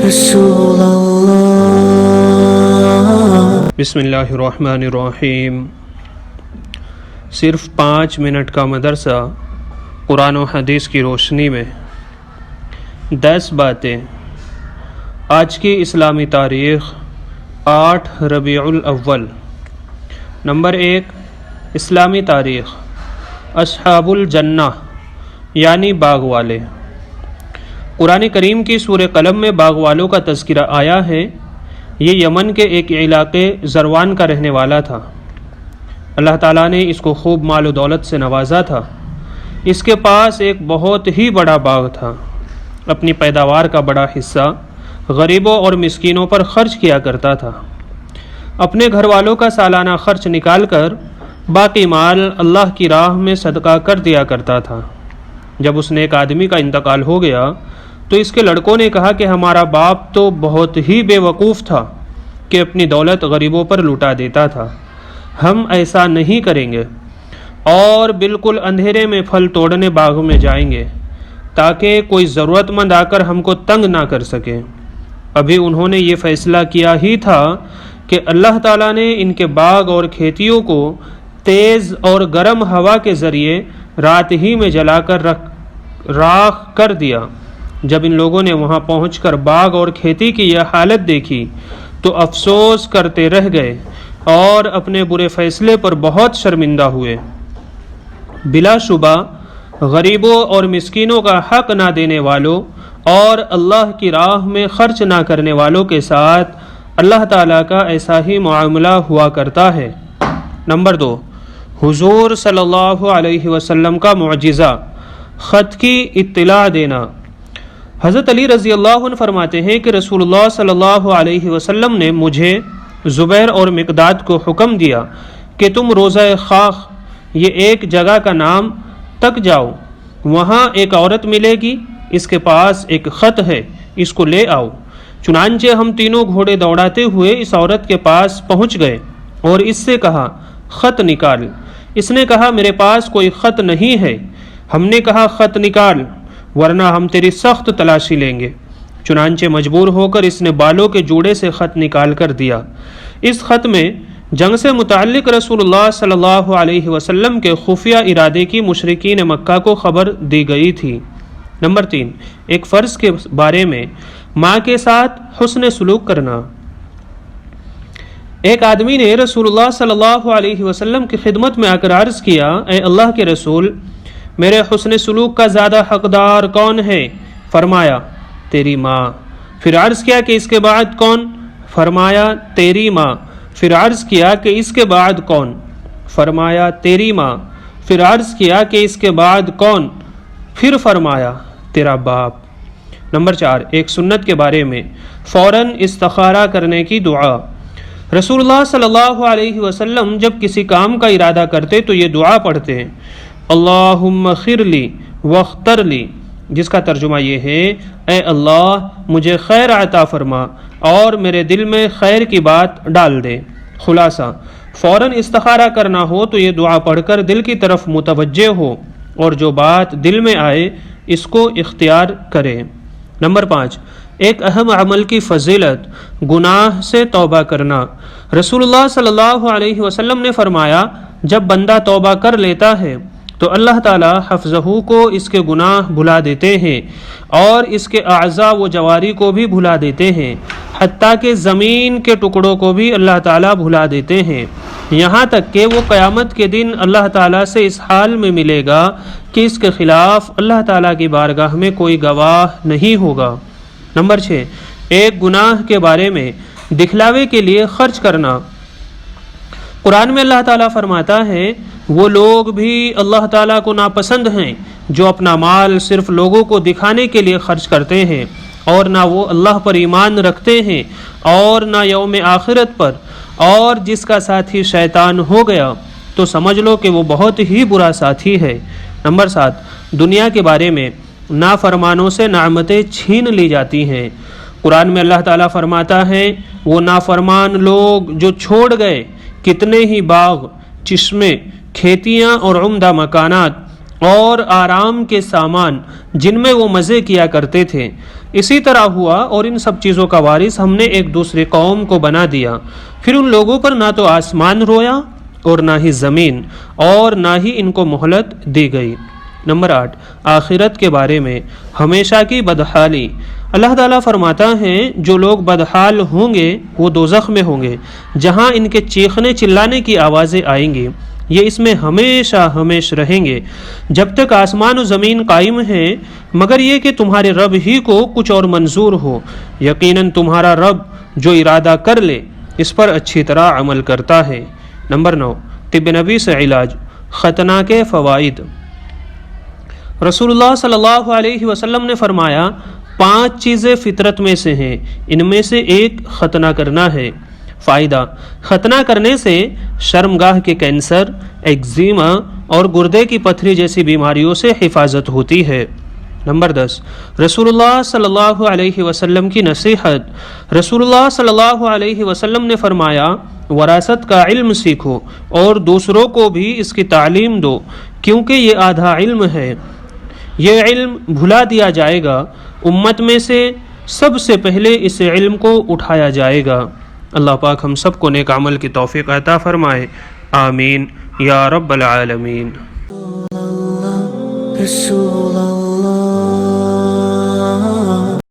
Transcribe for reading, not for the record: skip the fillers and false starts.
رسول اللہ۔ بسم اللہ الرحمن الرحیم۔ صرف 5 منٹ کا مدرسہ قرآن و حدیث کی روشنی میں 10 باتیں۔ آج کی اسلامی تاریخ 8 ربیع الاول۔ نمبر 1، اسلامی تاریخ۔ اصحاب الجنہ یعنی باغ والے۔ قرآن کریم کی سورہ قلم میں باغ والوں کا تذکرہ آیا ہے۔ یہ یمن کے ایک علاقے زروان کا رہنے والا تھا۔ اللہ تعالیٰ نے اس کو خوب مال و دولت سے نوازا تھا۔ اس کے پاس ایک بہت ہی بڑا باغ تھا۔ اپنی پیداوار کا بڑا حصہ غریبوں اور مسکینوں پر خرچ کیا کرتا تھا۔ اپنے گھر والوں کا سالانہ خرچ نکال کر باقی مال اللہ کی راہ میں صدقہ کر دیا کرتا تھا۔ جب اس نے ایک آدمی کا انتقال ہو گیا تو اس کے لڑکوں نے کہا کہ ہمارا باپ تو بہت ہی بے وقوف تھا کہ اپنی دولت غریبوں پر لٹا دیتا تھا۔ ہم ایسا نہیں کریں گے اور بالکل اندھیرے میں پھل توڑنے باغ میں جائیں گے تاکہ کوئی ضرورت مند آ کر ہم کو تنگ نہ کر سکے۔ ابھی انہوں نے یہ فیصلہ کیا ہی تھا کہ اللہ تعالیٰ نے ان کے باغ اور کھیتیوں کو تیز اور گرم ہوا کے ذریعے رات ہی میں جلا کر راکھ کر دیا۔ جب ان لوگوں نے وہاں پہنچ کر باغ اور کھیتی کی یہ حالت دیکھی تو افسوس کرتے رہ گئے اور اپنے برے فیصلے پر بہت شرمندہ ہوئے۔ بلا شبہ غریبوں اور مسکینوں کا حق نہ دینے والوں اور اللہ کی راہ میں خرچ نہ کرنے والوں کے ساتھ اللہ تعالیٰ کا ایسا ہی معاملہ ہوا کرتا ہے۔ نمبر 2، حضور صلی اللہ علیہ وسلم کا معجزہ، خط کی اطلاع دینا۔ حضرت علی رضی اللہ عنہ فرماتے ہیں کہ رسول اللہ صلی اللہ علیہ وسلم نے مجھے، زبیر اور مقداد کو حکم دیا کہ تم روضہ خاخ، یہ ایک جگہ کا نام، تک جاؤ۔ وہاں ایک عورت ملے گی، اس کے پاس ایک خط ہے، اس کو لے آؤ۔ چنانچہ ہم تینوں گھوڑے دوڑاتے ہوئے اس عورت کے پاس پہنچ گئے اور اس سے کہا خط نکال۔ اس نے کہا میرے پاس کوئی خط نہیں ہے۔ ہم نے کہا خط نکال ورنہ ہم تیری سخت تلاشی لیں گے۔ چنانچہ مجبور ہو کر اس نے بالوں کے جوڑے سے خط نکال کر دیا۔ اس خط میں جنگ سے متعلق رسول اللہ صلی اللہ علیہ وسلم کے خفیہ ارادے کی مشرکین مکہ کو خبر دی گئی تھی۔ نمبر 3، ایک فرض کے بارے میں ماں کے ساتھ حسن سلوک کرنا۔ ایک آدمی نے رسول اللہ صلی اللہ علیہ وسلم کی خدمت میں آ کر عرض کیا، اے اللہ کے رسول، میرے حسن سلوک کا زیادہ حقدار کون ہے؟ فرمایا تیری ماں۔ پھر عرض کیا کہ اس کے بعد کون؟ فرمایا تیری ماں۔ پھر عرض کیا کہ اس کے بعد کون؟ فرمایا تیری ماں۔ پھر عرض کیا کہ اس کے بعد کون؟ پھر فرمایا تیرا باپ۔ نمبر 4، ایک سنت کے بارے میں فوراً استخارہ کرنے کی دعا۔ رسول اللہ صلی اللہ علیہ وسلم جب کسی کام کا ارادہ کرتے تو یہ دعا پڑھتے ہیں، اللہم خیر لی واختر لی، جس کا ترجمہ یہ ہے، اے اللہ مجھے خیر عطا فرما اور میرے دل میں خیر کی بات ڈال دے۔ خلاصہ، فوراً استخارہ کرنا ہو تو یہ دعا پڑھ کر دل کی طرف متوجہ ہو اور جو بات دل میں آئے اس کو اختیار کرے۔ نمبر 5، ایک اہم عمل کی فضیلت، گناہ سے توبہ کرنا۔ رسول اللہ صلی اللہ علیہ وسلم نے فرمایا، جب بندہ توبہ کر لیتا ہے تو اللہ تعالیٰ حفظہ کو اس کے گناہ بھلا دیتے ہیں اور اس کے اعضاء و جواری کو بھی بھلا دیتے ہیں، حتیٰ کہ زمین کے ٹکڑوں کو بھی اللہ تعالیٰ بھلا دیتے ہیں، یہاں تک کہ وہ قیامت کے دن اللہ تعالیٰ سے اس حال میں ملے گا کہ اس کے خلاف اللہ تعالیٰ کی بارگاہ میں کوئی گواہ نہیں ہوگا۔ نمبر 6، ایک گناہ کے بارے میں دکھلاوے کے لیے خرچ کرنا۔ قرآن میں اللہ تعالیٰ فرماتا ہے، وہ لوگ بھی اللہ تعالیٰ کو ناپسند ہیں جو اپنا مال صرف لوگوں کو دکھانے کے لیے خرچ کرتے ہیں اور نہ وہ اللہ پر ایمان رکھتے ہیں اور نہ یوم آخرت پر، اور جس کا ساتھی شیطان ہو گیا تو سمجھ لو کہ وہ بہت ہی برا ساتھی ہے۔ نمبر 7، دنیا کے بارے میں نافرمانوں سے نعمتیں چھین لی جاتی ہیں۔ قرآن میں اللہ تعالیٰ فرماتا ہے، وہ نافرمان لوگ جو چھوڑ گئے کتنے ہی باغ، چشمے، کھیتیاں اور عمدہ مکانات اور آرام کے سامان جن میں وہ مزے کیا کرتے تھے، اسی طرح ہوا اور ان سب چیزوں کا وارث ہم نے ایک دوسری قوم کو بنا دیا، پھر ان لوگوں پر نہ تو آسمان رویا اور نہ ہی زمین، اور نہ ہی ان کو مہلت دی گئی۔ نمبر 8، آخرت کے بارے میں ہمیشہ کی بدحالی۔ اللہ تعالیٰ فرماتا ہے جو لوگ بدحال ہوں گے وہ دوزخ میں ہوں گے، جہاں ان کے چیخنے چلانے کی آوازیں آئیں گی، یہ اس میں ہمیشہ ہمیش رہیں گے جب تک آسمان و زمین قائم ہیں، مگر یہ کہ تمہارے رب ہی کو کچھ اور منظور ہو، یقیناً تمہارا رب جو ارادہ کر لے اس پر اچھی طرح عمل کرتا ہے۔ نمبر 9، طب نبی سے علاج، ختنہ کے فوائد۔ رسول اللہ صلی اللہ علیہ وسلم نے فرمایا 5 چیزیں فطرت میں سے ہیں، ان میں سے ایک ختنہ کرنا ہے۔ فائدہ، ختنہ کرنے سے شرمگاہ کے کینسر، ایگزیما اور گردے کی پتھری جیسی بیماریوں سے حفاظت ہوتی ہے۔ نمبر 10، رسول اللہ صلی اللہ علیہ وسلم کی نصیحت۔ رسول اللہ صلی اللہ علیہ وسلم نے فرمایا وراثت کا علم سیکھو اور دوسروں کو بھی اس کی تعلیم دو، کیونکہ یہ آدھا علم ہے، یہ علم بھلا دیا جائے گا، امت میں سے سب سے پہلے اس علم کو اٹھایا جائے گا۔ اللہ پاک ہم سب کو نیک عمل کی توفیق عطا فرمائے، آمین یا رب العالمین۔ رسول اللہ